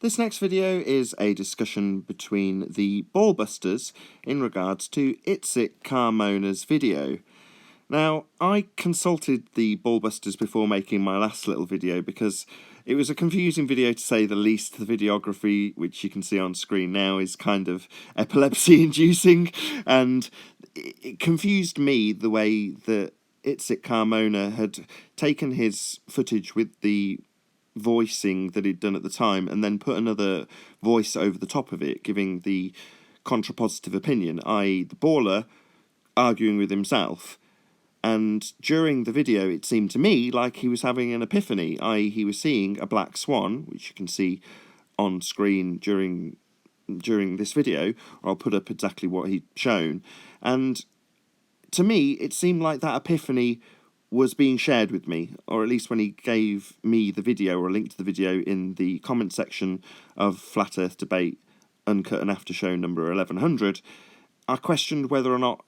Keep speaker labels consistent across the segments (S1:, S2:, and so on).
S1: This next video is a discussion between the Ballbusters in regards to Itzik Carmona's video. Now, I consulted the Ballbusters before making my last little video because it was a confusing video to say the least. The videography, which you can see on screen now, is kind of epilepsy-inducing, and it confused me the way that Itzik Carmona had taken his footage with the voicing that he'd done at the time and then put another voice over the top of it, giving the contrapositive opinion, i.e. the baller arguing with himself. And during the video it seemed to me like he was having an epiphany, i.e. he was seeing a black swan, which you can see on screen during this video. I'll put up exactly what he'd shown, and to me it seemed like that epiphany was being shared with me, or at least when he gave me the video or a link to the video in the comment section of Flat Earth Debate Uncut and After Show number 1100, I questioned whether or not,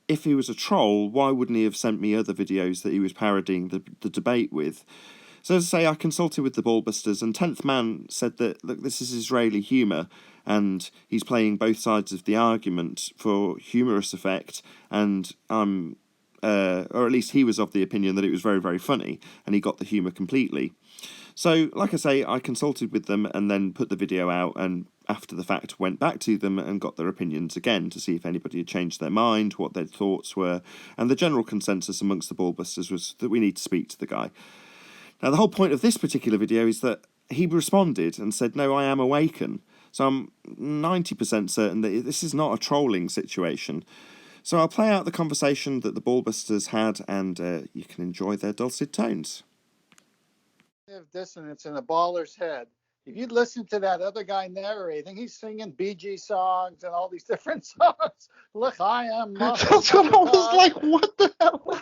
S1: if he was a troll, why wouldn't he have sent me other videos that he was parodying the debate with? So as I say, I consulted with the Ballbusters, and 10th Man said that, look, this is Israeli humour, and he's playing both sides of the argument for humorous effect, and or at least he was of the opinion that it was very, very funny, and he got the humour completely. So, like I say, I consulted with them and then put the video out, and after the fact went back to them and got their opinions again to see if anybody had changed their mind, what their thoughts were, and the general consensus amongst the Ballbusters was that we need to speak to the guy. Now, the whole point of this particular video is that he responded and said, no, I am awakened. So I'm 90% certain that this is not a trolling situation. So I'll play out the conversation that the Ballbusters had, and you can enjoy their dulcet tones.
S2: Dissonance in a baller's head. If you listen to that other guy narrating, he's singing Bee Gees songs and all these different songs. Look, I am.
S3: That's what I was like. What the hell?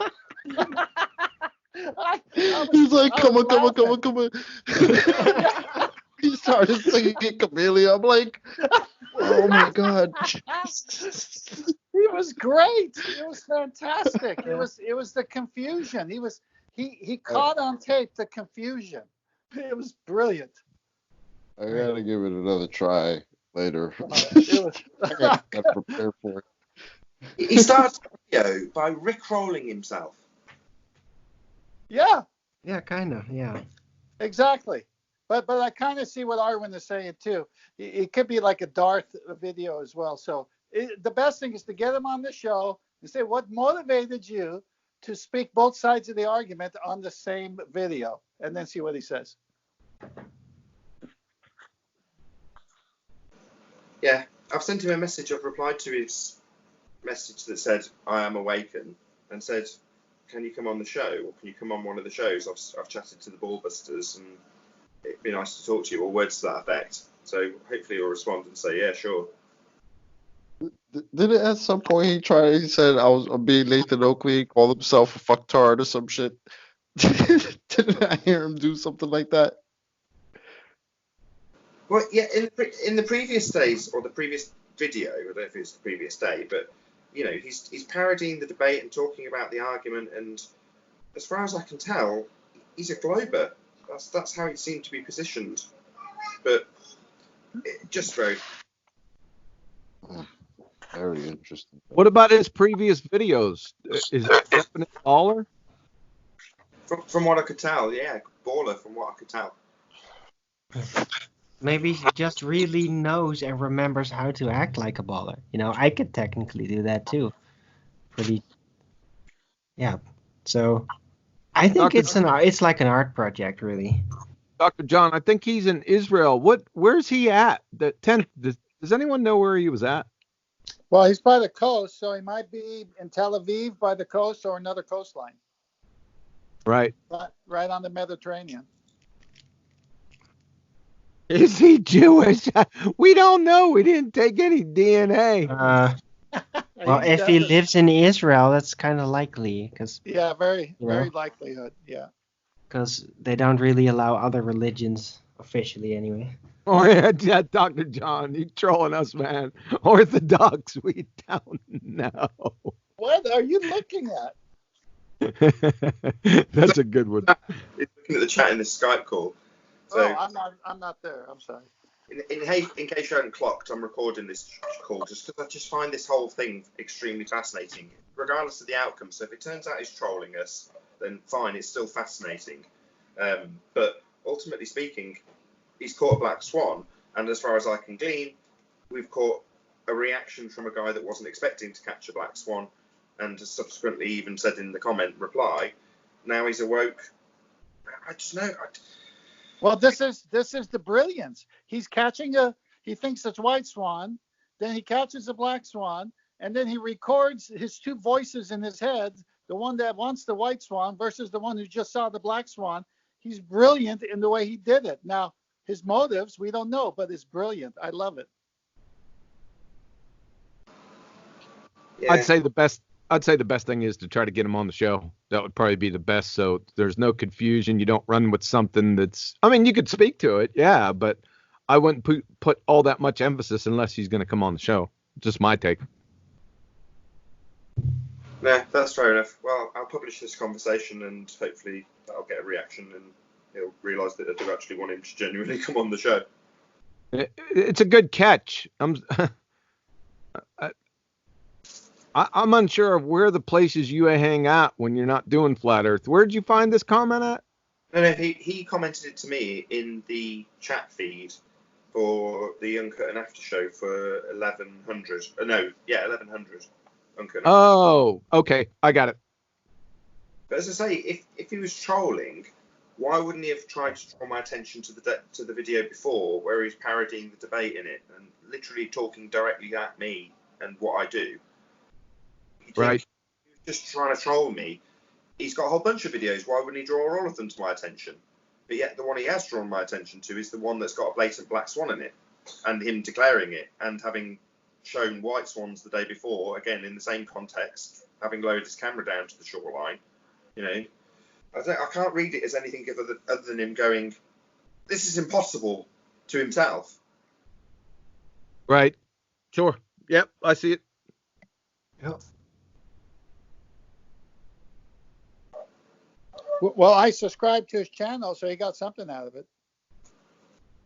S3: He's like, come on. He started singing Camellia. I'm like, oh my god.
S2: He was great. It was fantastic. It was the confusion. He caught on tape the confusion. It was brilliant.
S3: I gotta give it another try later.
S2: I
S3: got prepared for it.
S1: He starts the video by rickrolling himself.
S2: Yeah.
S4: Yeah, kind of. Yeah.
S2: Exactly. But I kind of see what Arwen is saying too. It could be like a Darth video as well. So the best thing is to get him on the show and say what motivated you to speak both sides of the argument on the same video, and then see what he says.
S1: Yeah, I've sent him a message. I've replied to his message that said, I am awakened, and said, can you come on the show, or can you come on one of the shows? I've chatted to the Ballbusters, and it'd be nice to talk to you, or words to that effect. So hopefully he'll respond and say, yeah, sure.
S3: Did it at some point he said I'm being Nathan Oakley, called himself a fucktard or some shit? Didn't I hear him do something like that?
S1: Well, yeah, in the previous days, or the previous video, I don't know if it's the previous day, but, you know, he's parodying the debate and talking about the argument, and as far as I can tell, he's a glober. That's how he seemed to be positioned. But just very...
S3: Very interesting.
S5: What about his previous videos? Is it definite baller?
S1: From what I could tell, yeah, baller from what I could tell.
S4: Maybe he just really knows and remembers how to act like a baller. You know, I could technically do that too. Yeah. So I think it's like an art project, really.
S5: Dr. John, I think he's in Israel. Where's he at? The 10th. Does anyone know where he was at?
S2: Well, he's by the coast, so he might be in Tel Aviv by the coast or another coastline.
S5: Right.
S2: Right on the Mediterranean.
S5: Is he Jewish? We don't know. We didn't take any DNA.
S4: Well, if he lives in Israel, that's kind of likely.
S2: Yeah, very likelihood, yeah.
S4: Because they don't really allow other religions, officially anyway.
S5: Oh, yeah, Dr. John, you trolling us, man. Orthodox, we don't know.
S2: What are you looking at?
S5: That's a good one.
S1: He's looking at the chat in the Skype call. So,
S2: I'm not there. I'm sorry.
S1: In case you hadn't clocked, I'm recording this call just because I just find this whole thing extremely fascinating, regardless of the outcome. So if it turns out he's trolling us, then fine, it's still fascinating. But ultimately speaking, he's caught a black swan, and as far as I can glean, we've caught a reaction from a guy that wasn't expecting to catch a black swan, and has subsequently even said in the comment reply, now he's awoke. I just know.
S2: Well, this is the brilliance. He's catching he thinks it's white swan, then he catches a black swan, and then he records his two voices in his head, the one that wants the white swan versus the one who just saw the black swan. He's brilliant in the way he did it. Now, his motives, we don't know, but it's brilliant. I love it.
S1: Yeah.
S5: I'd say the best thing is to try to get him on the show. That would probably be the best. So there's no confusion. You don't run with something that's, I mean, you could speak to it. Yeah. But I wouldn't put all that much emphasis unless he's going to come on the show. Just my take.
S1: Yeah, that's fair enough. Well, I'll publish this conversation and hopefully that'll get a reaction and he'll realise that I do actually want him to genuinely come on the show.
S5: It's a good catch. I'm unsure of where the places you hang out when you're not doing Flat Earth. Where'd you find this comment at?
S1: No, he commented it to me in the chat feed for the Uncut and After show for 1100. 1100. Uncut.
S5: Oh, okay. I got it.
S1: But as I say, if he was trolling, why wouldn't he have tried to draw my attention to the video before, where he's parodying the debate in it and literally talking directly at me and what I do?
S5: Right.
S1: He was just trying to troll me. He's got a whole bunch of videos. Why wouldn't he draw all of them to my attention? But yet the one he has drawn my attention to is the one that's got a blatant black swan in it, and him declaring it, and having shown white swans the day before, again in the same context, having lowered his camera down to the shoreline. You know, I can't read it as anything other than him going, "This is impossible," to himself.
S5: Right. Sure. Yep. I see it.
S4: Yep.
S2: Well, I subscribed to his channel, so he got something out of it.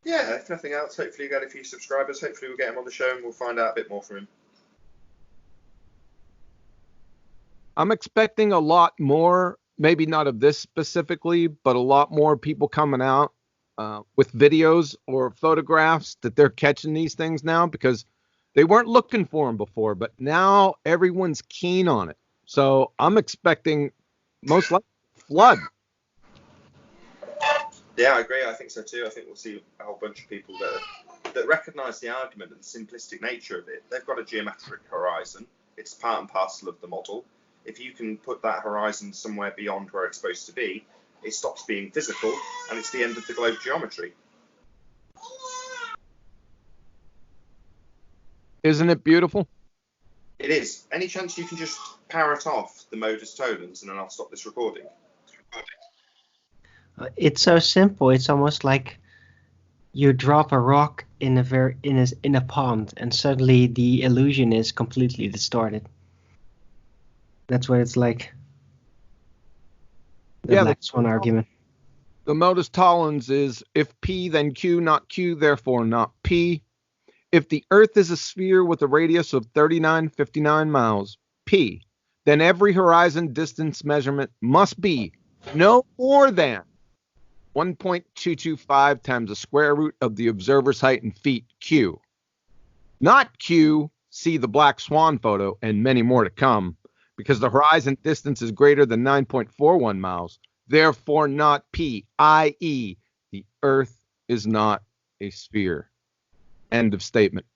S1: Yeah, if nothing else, hopefully you get a few subscribers. Hopefully we'll get him on the show and we'll find out a bit more from him.
S5: I'm expecting a lot more, maybe not of this specifically, but a lot more people coming out with videos or photographs that they're catching these things now, because they weren't looking for them before, but now everyone's keen on it. So I'm expecting most likely flood.
S1: Yeah, I agree. I think so too. I think we'll see a whole bunch of people that recognise the argument and the simplistic nature of it. They've got a geometric horizon. It's part and parcel of the model. If you can put that horizon somewhere beyond where it's supposed to be, it stops being physical and it's the end of the globe geometry.
S5: Isn't it beautiful?
S1: It is. Any chance you can just parrot off the modus tollens and then I'll stop this recording?
S4: It's so simple. It's almost like you drop a rock in a pond, and suddenly the illusion is completely distorted. That's what it's like. The black swan argument.
S5: The modus tollens is if P, then Q, not Q, therefore not P. If the Earth is a sphere with a radius of 3959 miles, P, then every horizon distance measurement must be no more than 1.225 times the square root of the observer's height in feet, Q. Not Q, see the black swan photo, and many more to come, because the horizon distance is greater than 9.41 miles, therefore not P, i.e., the Earth is not a sphere. End of statement.